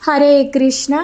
హరే కృష్ణ.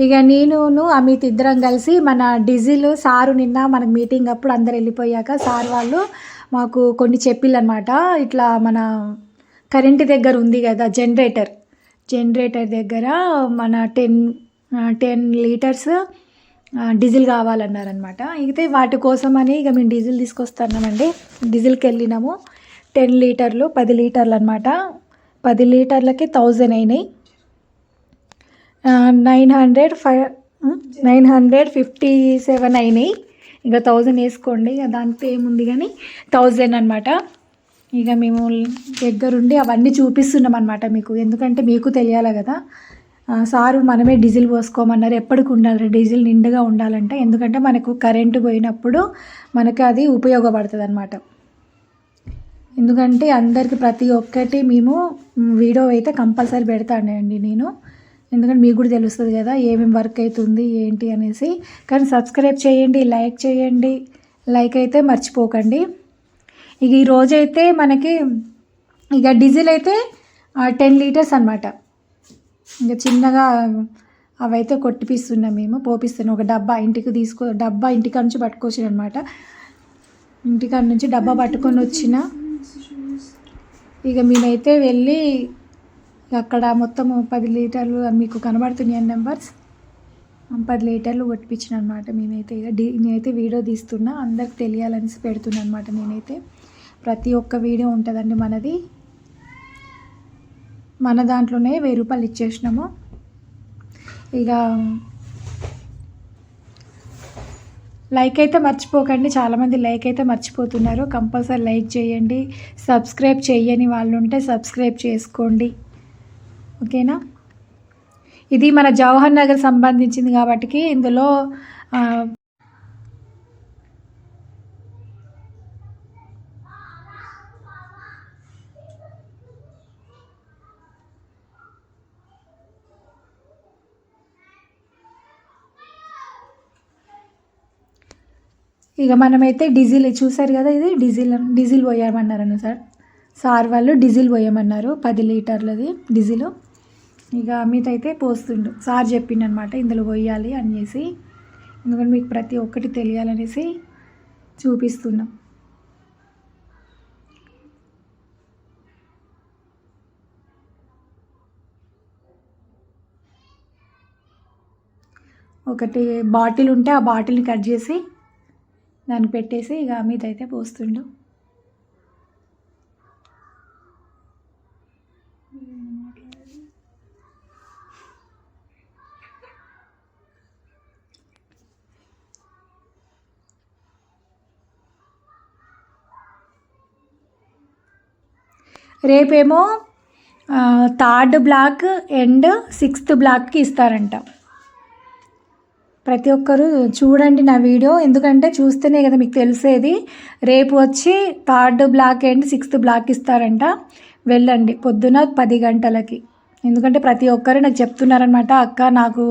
ఇక నేనును అమిత్ ఇద్దరం కలిసి మన డీజిల్ సారు నిన్న మనకు మీటింగ్ అప్పుడు అందరు వెళ్ళిపోయాక సార్ వాళ్ళు మాకు కొన్ని చెప్పిల్లనమాట. ఇట్లా మన కరెంటు దగ్గర ఉంది కదా జనరేటర్ దగ్గర మన 10 లీటర్స్ డీజిల్ కావాలన్నారనమాట. అయితే వాటి కోసమని ఇక మేము డీజిల్ తీసుకొస్తున్నామండి. డీజిల్కి వెళ్ళినాము. 10 లీటర్లు 10 లీటర్లు అనమాట. 10 లీటర్లకి 1000 అయినాయి. 957 అయినాయి. ఇక 1000 వేసుకోండి. ఇక దాంట్లో ఏముంది కానీ 1000 అనమాట. ఇక మేము దగ్గరుండి అవన్నీ చూపిస్తున్నాం అనమాట మీకు, ఎందుకంటే మీకు తెలియాలి కదా. సారు మనమే డీజిల్ పోసుకోమన్నారు. ఎప్పటికి ఉండాలి డీజిల్ నిండుగా ఉండాలంటే, ఎందుకంటే మనకు కరెంటు పోయినప్పుడు మనకు అది ఉపయోగపడుతుంది అనమాట. ఎందుకంటే అందరికి ప్రతి ఒక్కటి మేము వీడియో అయితే కంపల్సరీ పెడతానండి నేను, ఎందుకంటే మీకు కూడా తెలుస్తుంది కదా ఏమేమి వర్క్ అవుతుంది ఏంటి అనేసి. కానీ సబ్స్క్రైబ్ చేయండి, లైక్ చేయండి, లైక్ అయితే మర్చిపోకండి. ఇక ఈరోజైతే మనకి ఇక డీజిల్ అయితే 10 లీటర్స్ అనమాట. ఇంకా చిన్నగా అవైతే కొట్టిపిస్తున్నాం, మేము పోపిస్తున్నాం. ఒక డబ్బా ఇంటికాడ నుంచి పట్టుకొచ్చిన అనమాట. ఇంటికాడ నుంచి డబ్బా పట్టుకొని వచ్చిన. ఇక మేమైతే వెళ్ళి అక్కడ మొత్తం 10 లీటర్లు మీకు కనబడుతున్నాయి నెంబర్స్. 10 లీటర్లు కొట్టిపించిన అనమాట మేమైతే. ఇక నేనైతే వీడియో తీస్తున్నా, అందరికి తెలియాలనేసి పెడుతున్నా అనమాట. నేనైతే ప్రతి ఒక్క వీడియో ఉంటుందండి మనది. మన దాంట్లోనే 1000 రూపాయలు ఇచ్చేసినాము. ఇక లైక్ అయితే మర్చిపోకండి. చాలామంది లైక్ అయితే మర్చిపోతున్నారు. కంపల్సరీ లైక్ చేయండి. సబ్స్క్రైబ్ చేయని వాళ్ళు ఉంటే సబ్స్క్రైబ్ చేసుకోండి, ఓకేనా. ఇది మన జవహర్ నగర్ సంబంధించింది కాబట్టి ఇందులో ఇక మనమైతే డీజిల్ చూసారు కదా, ఇది డీజిల్ పోయామన్నారన్న సార్ వాళ్ళు డీజిల్ పోయమన్నారు. 10 లీటర్లది డీజిల్. ఇక అమిత్ అయితే పోస్తుండు. సార్ చెప్పిండనమాట ఇందులో పోయాలి అనేసి, ఎందుకంటే మీకు ప్రతి ఒక్కటి తెలియాలనేసి చూపిస్తున్నాం. ఒకటి బాటిల్ ఉంటే ఆ బాటిల్ని కట్ చేసి దాన్ని పెట్టేసి ఇక అమిత్ అయితే పోస్తుండు. రేపేమో 3rd బ్లాక్ అండ్ 6th బ్లాక్కి ఇస్తారంట. ప్రతి ఒక్కరు చూడండి నా వీడియో, ఎందుకంటే చూస్తేనే కదా మీకు తెలిసేది. రేపు వచ్చి 3rd black and 6th black ఇస్తారంట. వెళ్ళండి పొద్దున 10 గంటలకి. ఎందుకంటే ప్రతి ఒక్కరు నాకు చెప్తున్నారనమాట, అక్క నాకు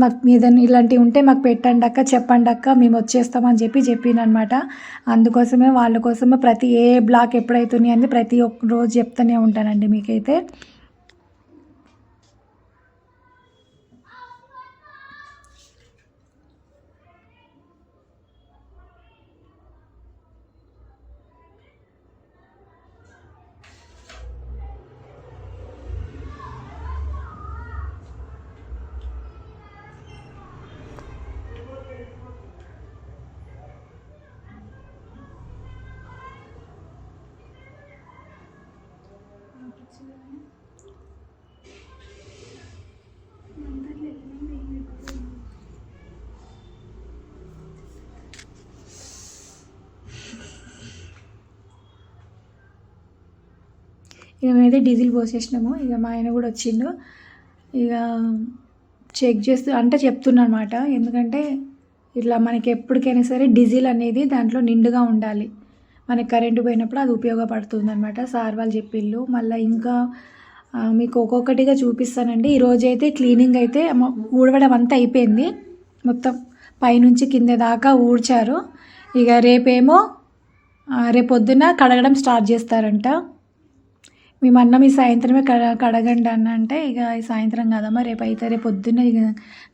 మాకు మీద ఇలాంటివి ఉంటే మాకు పెట్టండి అక్క, చెప్పండి అక్క, మేము వచ్చేస్తామని చెప్పిననమాట. అందుకోసమే వాళ్ళ కోసమే ప్రతి ఏ బ్లాక్ ఎప్పుడైతున్నాయి అని ప్రతి ఒక్క రోజు చెప్తూనే ఉంటానండి మీకైతే. ఇక మేమైతే డీజిల్ పోసేసినాము. ఇక మా ఆయన కూడా వచ్చిండు. ఇక చెక్ చేస్తూ అంటే చెప్తున్నా అనమాట, ఎందుకంటే ఇట్లా మనకి ఎప్పటికైనా సరే డీజిల్ అనేది దాంట్లో నిండుగా ఉండాలి. మనకి కరెంటు పోయినప్పుడు అది ఉపయోగపడుతుంది అనమాట. సార్ వాళ్ళు చెప్పిళ్ళు. మళ్ళీ ఇంకా మీకు ఒక్కొక్కటిగా చూపిస్తానండి. ఈరోజైతే క్లీనింగ్ అయితే ఊడవడం అంతా అయిపోయింది. మొత్తం పైనుంచి కింద దాకా ఊడ్చారు. ఇక రేపొద్దున కడగడం స్టార్ట్ చేస్తారంట. మేము అన్నం ఈ సాయంత్రమే కడగండి అన్న అంటే ఇక ఈ సాయంత్రం కదమ్మా రేపు అయితే రేపు పొద్దున్నే ఇక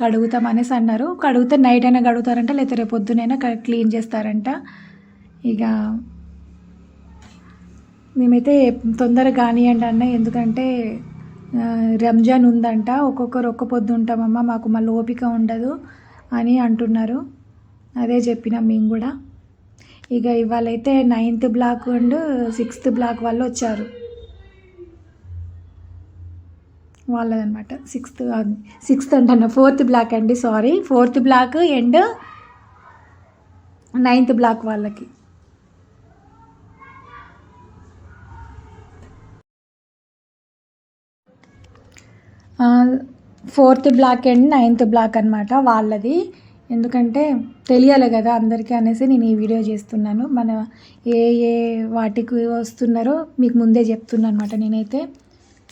కడుగుతాం అనేసి అన్నారు. కడిగితే నైట్ అయినా కడుగుతారంట, లేకపోతే రేపు పొద్దునైనా క్లీన్ చేస్తారంట. ఇక మేమైతే తొందరగా కానివ్వండి అన్న, ఎందుకంటే రంజాన్ ఉందంట, ఒక్కొక్కరు ఒక్క పొద్దు ఉంటామమ్మా, మాకు మళ్ళీ ఓపిక ఉండదు అని అంటున్నారు. అదే చెప్పినాం మేము కూడా. ఇక ఇవాళైతే 9th black and 6th black వాళ్ళు వచ్చారు వాళ్ళదనమాట. 6th అంటున్నా, 4th బ్లాక్ అండి, sorry, 4th block and 9th block వాళ్ళకి. Fourth block and 9th block అనమాట వాళ్ళది. ఎందుకంటే తెలియాలి కదా అందరికీ అనేసి నేను ఈ వీడియో చేస్తున్నాను. మన ఏ ఏ వాటికి వస్తున్నారో మీకు ముందే చెప్తున్నాను అనమాట. నేనైతే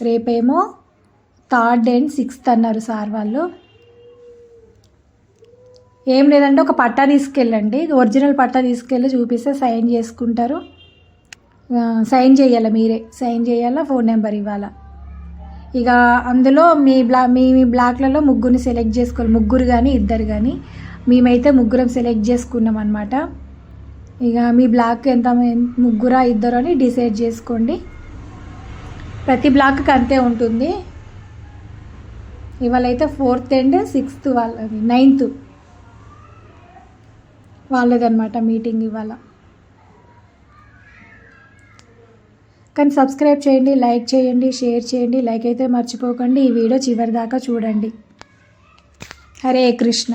రేపేమో 3rd and 6th అన్నారు సార్ వాళ్ళు. ఏం లేదంటే ఒక పట్టా తీసుకెళ్ళండి, ఒరిజినల్ పట్టా తీసుకెళ్ళి చూపిస్తే సైన్ చేసుకుంటారు. సైన్ చేయాలి, మీరే సైన్ చేయాలా, ఫోన్ నెంబర్ ఇవ్వాలా. ఇక అందులో మీ బ్లాక్లలో ముగ్గురిని సెలెక్ట్ చేసుకోవాలి, ముగ్గురు కానీ ఇద్దరు కానీ. మేమైతే ముగ్గురం సెలెక్ట్ చేసుకున్నాం అనమాట. ఇక మీ బ్లాక్ ఎంత, ముగ్గురా ఇద్దరు అని డిసైడ్ చేసుకోండి. ప్రతి బ్లాక్కి అంతే ఉంటుంది. ఇవాళ అయితే 4th and 6th వాళ్ళది, 9th వాళ్ళదనమాట మీటింగ్ ఇవాళ. కానీ సబ్స్క్రైబ్ చేయండి, లైక్ చేయండి, షేర్ చేయండి. లైక్ అయితే మర్చిపోకండి. ఈ వీడియో చివరి దాకా చూడండి. హరే కృష్ణ.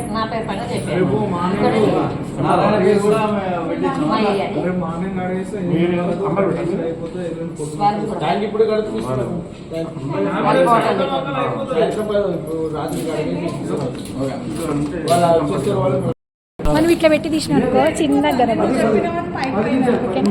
నా పేరు పైన చెప్పారు మనం ఇట్లా పెట్టి తీసినారు చిన్నగా కనబడుతుంది. ఓకే